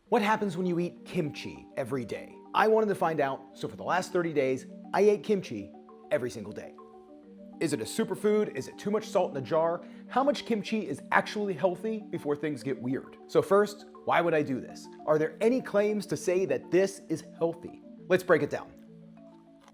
What happens when you eat kimchi every day? I wanted to find out, so for the last 30 days, I ate kimchi every single day. Is it a superfood? Is it too much salt in a jar? How much kimchi is actually healthy before things get weird? So first, why would I do this? Are there any claims to say that this is healthy? Let's break it down.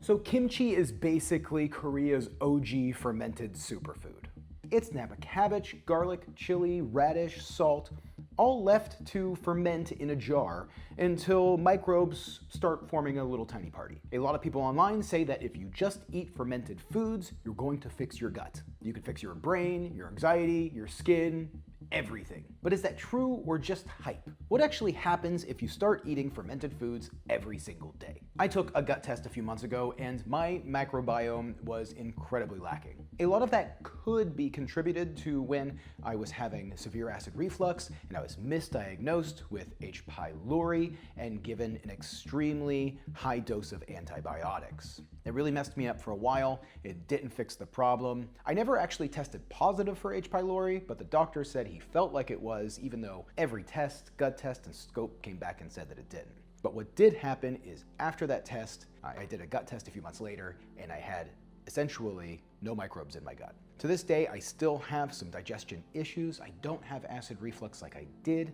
So kimchi is basically Korea's OG fermented superfood. It's napa cabbage, garlic, chili, radish, salt, all left to ferment in a jar until microbes start forming a little tiny party. A lot of people online say that if you just eat fermented foods, you're going to fix your gut. You can fix your brain, your anxiety, your skin, everything. But is that true or just hype? What actually happens if you start eating fermented foods every single day? I took a gut test a few months ago and my microbiome was incredibly lacking. A lot of that could be contributed to when I was having severe acid reflux and I was misdiagnosed with H. pylori and given an extremely high dose of antibiotics. It really messed me up for a while. It didn't fix the problem. I never actually tested positive for H. pylori, but the doctor said he felt like it was, even though every test, gut test, and scope came back and said that it didn't. But what did happen is after that test, I did a gut test a few months later, and I had essentially no microbes in my gut. To this day, I still have some digestion issues. I don't have acid reflux like I did.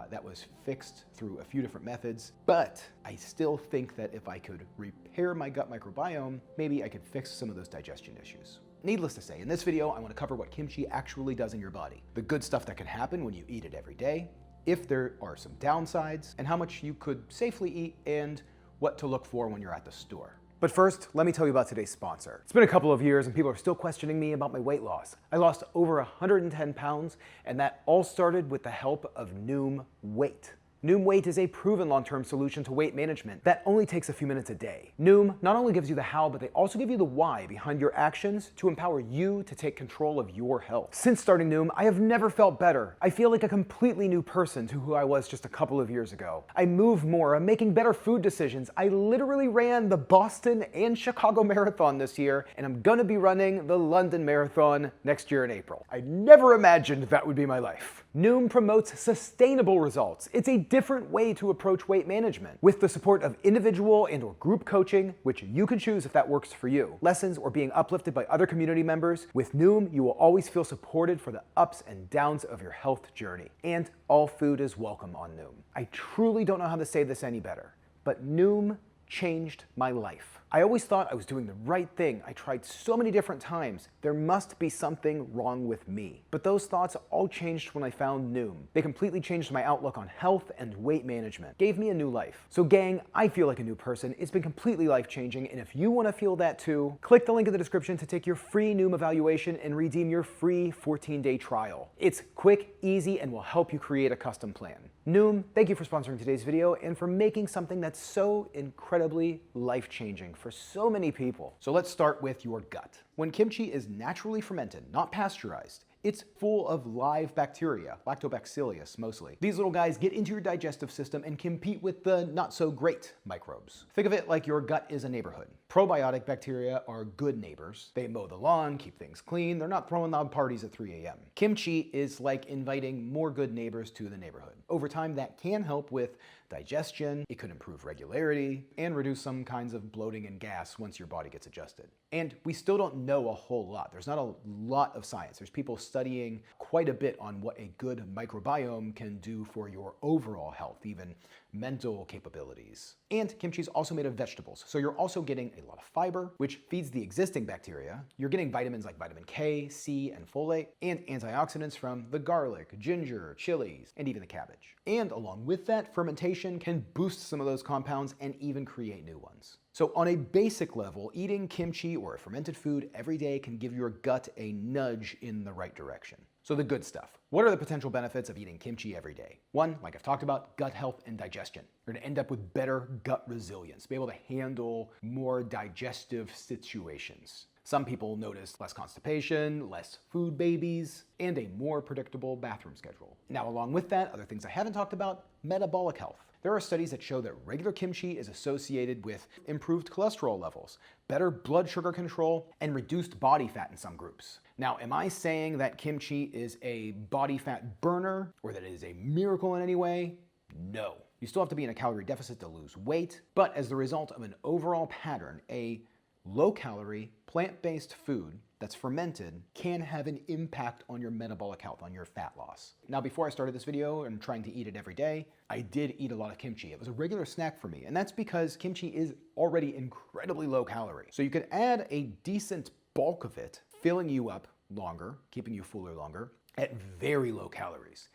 That was fixed through a few different methods, but I still think that if I could repair my gut microbiome, maybe I could fix some of those digestion issues. Needless to say, in this video, I want to cover what kimchi actually does in your body, the good stuff that can happen when you eat it every day, if there are some downsides, and how much you could safely eat, and what to look for when you're at the store. But first, let me tell you about today's sponsor. It's been a couple of years and people are still questioning me about my weight loss. I lost over 110 pounds, and that all started with the help of Noom Weight. Noom Weight is a proven long-term solution to weight management that only takes a few minutes a day. Noom not only gives you the how, but they also give you the why behind your actions to empower you to take control of your health. Since starting Noom, I have never felt better. I feel like a completely new person to who I was just a couple of years ago. I move more, I'm making better food decisions. I literally ran the Boston and Chicago Marathon this year, and I'm gonna be running the London Marathon next year in April. I never imagined that would be my life. Noom promotes sustainable results. It's a different way to approach weight management with the support of individual and or group coaching, which you can choose if that works for you. Lessons or being uplifted by other community members. With Noom, you will always feel supported for the ups and downs of your health journey. And all food is welcome on Noom. I truly don't know how to say this any better, but Noom changed my life. I always thought I was doing the right thing. I tried so many different times. There must be something wrong with me. But those thoughts all changed when I found Noom. They completely changed my outlook on health and weight management. Gave me a new life. So gang, I feel like a new person. It's been completely life-changing, and if you want to feel that too, click the link in the description to take your free Noom evaluation and redeem your free 14-day trial. It's quick, easy, and will help you create a custom plan. Noom, thank you for sponsoring today's video and for making something that's so incredibly life-changing for so many people. So let's start with your gut. When kimchi is naturally fermented, not pasteurized, it's full of live bacteria, lactobacillus mostly. These little guys get into your digestive system and compete with the not so great microbes. Think of it like your gut is a neighborhood. Probiotic bacteria are good neighbors. They mow the lawn, keep things clean. They're not throwing loud parties at 3 a.m. Kimchi is like inviting more good neighbors to the neighborhood. Over time, that can help with digestion, it could improve regularity, and reduce some kinds of bloating and gas once your body gets adjusted. And we still don't know a whole lot. There's not a lot of science. There's people studying quite a bit on what a good microbiome can do for your overall health, even mental capabilities. And kimchi is also made of vegetables, so you're also getting a lot of fiber, which feeds the existing bacteria. You're getting vitamins like vitamin K, C, and folate, and antioxidants from the garlic, ginger, chilies, and even the cabbage. And along with that, fermentation can boost some of those compounds and even create new ones. So on a basic level, eating kimchi or a fermented food every day can give your gut a nudge in the right direction. So the good stuff. What are the potential benefits of eating kimchi every day? One, like I've talked about, gut health and digestion. You're gonna end up with better gut resilience, be able to handle more digestive situations. Some people notice less constipation, less food babies, and a more predictable bathroom schedule. Now, along with that, other things I haven't talked about, metabolic health. There are studies that show that regular kimchi is associated with improved cholesterol levels, better blood sugar control, and reduced body fat in some groups. Now, am I saying that kimchi is a body fat burner or that it is a miracle in any way? No. You still have to be in a calorie deficit to lose weight, but as the result of an overall pattern, a low-calorie, plant-based food that's fermented can have an impact on your metabolic health, on your fat loss. Now, before I started this video and trying to eat it every day, I did eat a lot of kimchi. It was a regular snack for me, and that's because kimchi is already incredibly low calorie. So you could add a decent bulk of it, filling you up longer, keeping you fuller longer, at very low calories.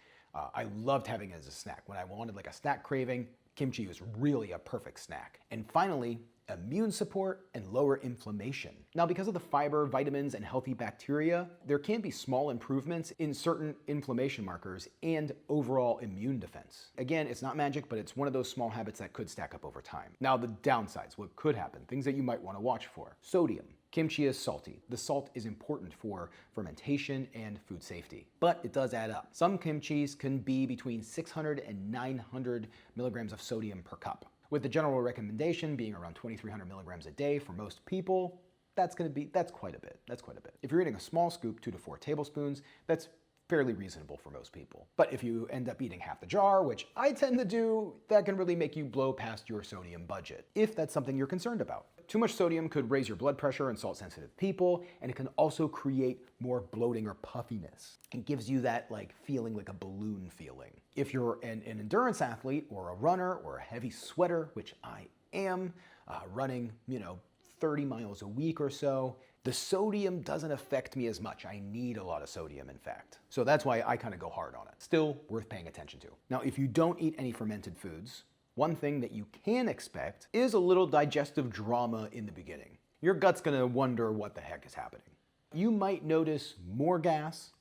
I loved having it as a snack. When I wanted like a snack craving, kimchi was really a perfect snack. And finally, immune support and lower inflammation. Now, because of the fiber, vitamins, and healthy bacteria, there can be small improvements in certain inflammation markers and overall immune defense. Again, it's not magic, but it's one of those small habits that could stack up over time. Now, the downsides, what could happen, things that you might want to watch for. Sodium. Kimchi is salty. The salt is important for fermentation and food safety, but it does add up. Some kimchis can be between 600 and 900 milligrams of sodium per cup, with the general recommendation being around 2,300 milligrams a day for most people. That's quite a bit. That's quite a bit. If you're eating a small scoop, 2 to 4 tablespoons, that's fairly reasonable for most people. But if you end up eating half the jar, which I tend to do, that can really make you blow past your sodium budget, if that's something you're concerned about. Too much sodium could raise your blood pressure in salt-sensitive people, and it can also create more bloating or puffiness. It gives you that feeling like a balloon feeling. If you're an endurance athlete or a runner or a heavy sweater, which I am, running, 30 miles a week or so, the sodium doesn't affect me as much. I need a lot of sodium, in fact. So that's why I kind of go hard on it. Still worth paying attention to. Now, if you don't eat any fermented foods, one thing that you can expect is a little digestive drama in the beginning. Your gut's gonna wonder what the heck is happening. You might notice more gas,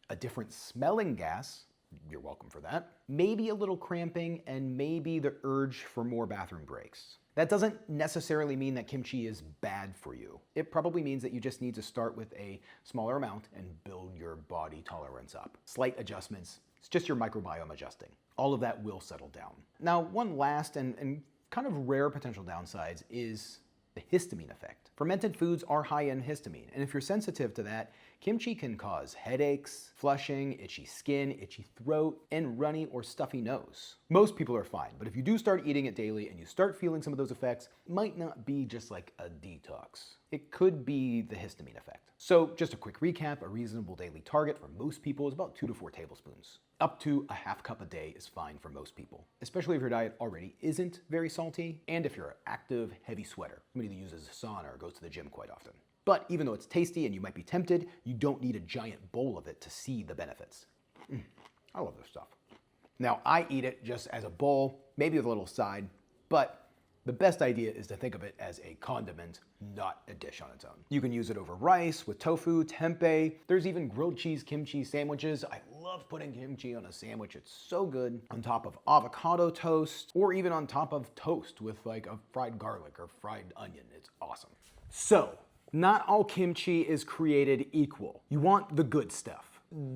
a different smelling gas, you're welcome for that, maybe a little cramping, and maybe the urge for more bathroom breaks. That doesn't necessarily mean that kimchi is bad for you. It probably means that you just need to start with a smaller amount and build your body tolerance up. Slight adjustments, it's just your microbiome adjusting. All of that will settle down. Now, one last and kind of rare potential downsides is the histamine effect. Fermented foods are high in histamine, and if you're sensitive to that, kimchi can cause headaches, flushing, itchy skin, itchy throat, and runny or stuffy nose. Most people are fine, but if you do start eating it daily and you start feeling some of those effects, it might not be just like a detox. It could be the histamine effect. So just a quick recap, a reasonable daily target for most people is about 2 to 4 tablespoons. Up to a half cup a day is fine for most people, especially if your diet already isn't very salty and if you're an active, heavy sweater, somebody that uses a sauna or goes to the gym quite often. But even though it's tasty and you might be tempted, you don't need a giant bowl of it to see the benefits. I love this stuff. Now, I eat it just as a bowl, maybe with a little side, but the best idea is to think of it as a condiment, not a dish on its own. You can use it over rice, with tofu, tempeh. There's even grilled cheese kimchi sandwiches. I love putting kimchi on a sandwich. It's so good. On top of avocado toast, or even on top of toast with a fried garlic or fried onion. It's awesome. So, not all kimchi is created equal. You want the good stuff.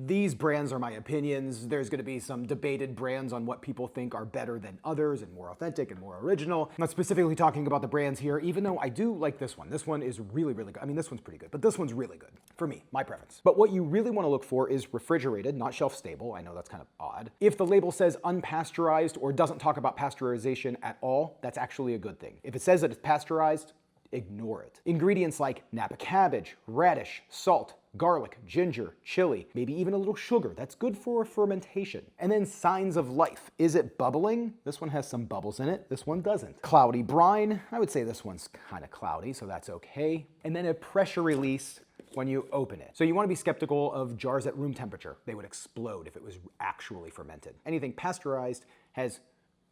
These brands are my opinions. There's gonna be some debated brands on what people think are better than others and more authentic and more original. I'm not specifically talking about the brands here, even though I do like this one. This one is really, really good. I mean, this one's pretty good, but this one's really good for me, my preference. But what you really wanna look for is refrigerated, not shelf stable. I know that's kind of odd. If the label says unpasteurized or doesn't talk about pasteurization at all, that's actually a good thing. If it says that it's pasteurized, ignore it. Ingredients like Napa cabbage, radish, salt, garlic, ginger, chili, maybe even a little sugar. That's good for fermentation. And then signs of life. Is it bubbling? This one has some bubbles in it. This one doesn't. Cloudy brine. I would say this one's kind of cloudy, so that's okay. And then a pressure release when you open it. So you want to be skeptical of jars at room temperature. They would explode if it was actually fermented. Anything pasteurized has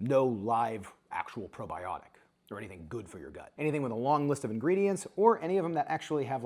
no live actual probiotic or anything good for your gut. Anything with a long list of ingredients, or any of them that actually have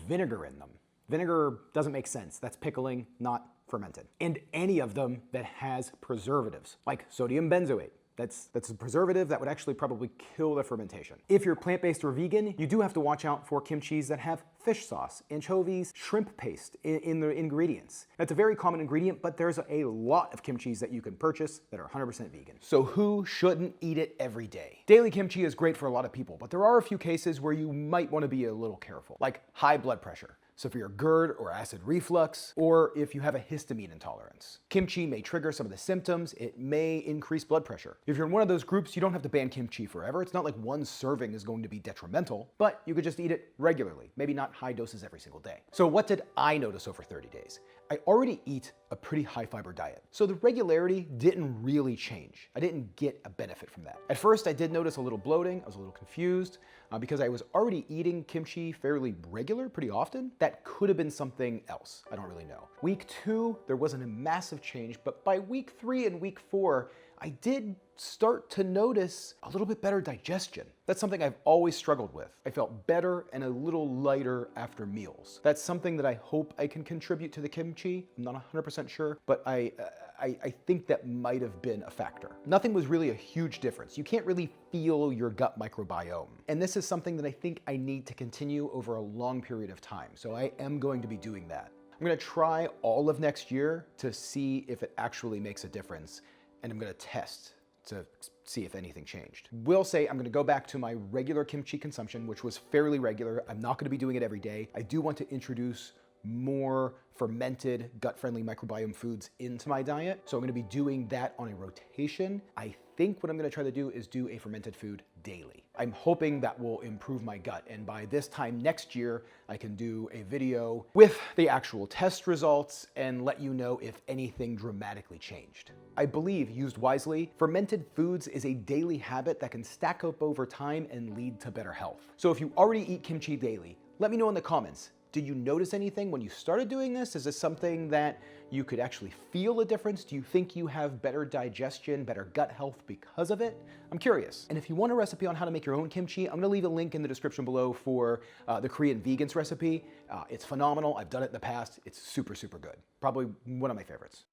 vinegar in them. Vinegar doesn't make sense. That's pickling, not fermented. And any of them that has preservatives, like sodium benzoate. That's a preservative that would actually probably kill the fermentation. If you're plant-based or vegan, you do have to watch out for kimchis that have fish sauce, anchovies, shrimp paste in the ingredients. That's a very common ingredient, but there's a lot of kimchis that you can purchase that are 100% vegan. So who shouldn't eat it every day? Daily kimchi is great for a lot of people, but there are a few cases where you might want to be a little careful, like high blood pressure. severe GERD or acid reflux, or if you have a histamine intolerance. Kimchi may trigger some of the symptoms. It may increase blood pressure. If you're in one of those groups, you don't have to ban kimchi forever. It's not like one serving is going to be detrimental, but you could just eat it regularly, maybe not high doses every single day. So what did I notice over 30 days? I already eat a pretty high fiber diet, so the regularity didn't really change. I didn't get a benefit from that. At first, I did notice a little bloating. I was a little confused because I was already eating kimchi fairly pretty often. That could have been something else. I don't really know. Week 2, there wasn't a massive change, but by week 3 and week 4, I did start to notice a little bit better digestion. That's something I've always struggled with. I felt better and a little lighter after meals. That's something that I hope I can contribute to the kimchi. I'm not 100% sure, but I think that might have been a factor. Nothing was really a huge difference. You can't really feel your gut microbiome. And this is something that I think I need to continue over a long period of time. So I am going to be doing that. I'm gonna try all of next year to see if it actually makes a difference. And I'm gonna test to see if anything changed. Will say I'm gonna go back to my regular kimchi consumption, which was fairly regular. I'm not gonna be doing it every day. I do want to introduce more fermented, gut-friendly microbiome foods into my diet. So I'm gonna be doing that on a rotation. I think what I'm gonna try to do is do a fermented food daily. I'm hoping that will improve my gut, and by this time next year, I can do a video with the actual test results and let you know if anything dramatically changed. I believe, used wisely, fermented foods is a daily habit that can stack up over time and lead to better health. So if you already eat kimchi daily, let me know in the comments. Did you notice anything when you started doing this? Is this something that you could actually feel a difference? Do you think you have better digestion, better gut health because of it? I'm curious. And if you want a recipe on how to make your own kimchi, I'm gonna leave a link in the description below for the Korean vegans recipe. It's phenomenal. I've done it in the past. It's super, super good. Probably one of my favorites.